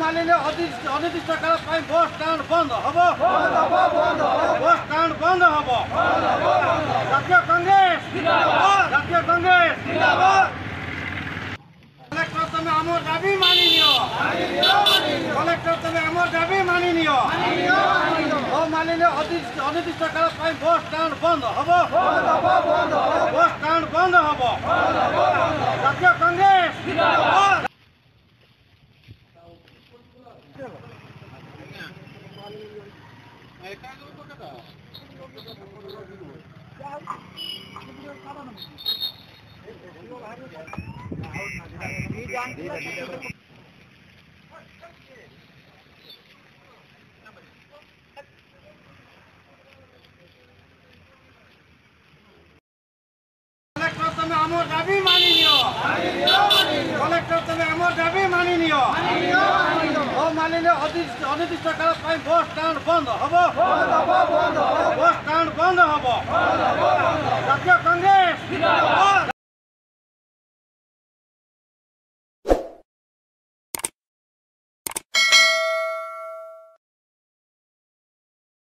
মানিলে অনির্দিষ্টকাল ପାଇଁ bus stand ବନ୍ଦ ହବ। ବସ୍ ଷ୍ଟାଣ୍ଡ ବନ୍ଦ ହବ। ଜାତୀୟ କଂଗ୍ରେସ ଜାତୀୟ କଂଗ୍ରେସ କଲେକ୍ଟର ତମେ ଆମର ଦାବି ମାନି ନିଅ। କଲେକ୍ଟର ତମେ ଆମର ଦାବି ମାନି ନିଅ। ମାନିଲେ ଅନିର୍ଦିଷ୍ଟକାଳ ପାଇଁ ବସ୍ ଷ୍ଟାଣ୍ଡ ବନ୍ଦ ହବ। ବସ୍ ଷ୍ଟାଣ୍ଡ ବନ୍ଦ ହବ। ଜାତୀୟ କଂଗ୍ରେସ কলেক্টর তুমি আমার দাবি মানি নিও। কলেক্টর তুমি আমার দাবি মানি নিও। মানিলে অনির্দিষ্টকাল ପାଇଁ বସ୍ ଷ୍ଟାଣ୍ଡ বন্ধ হব। বସ୍ ষ্ଟାଣ୍ଡ বন্ধ হব।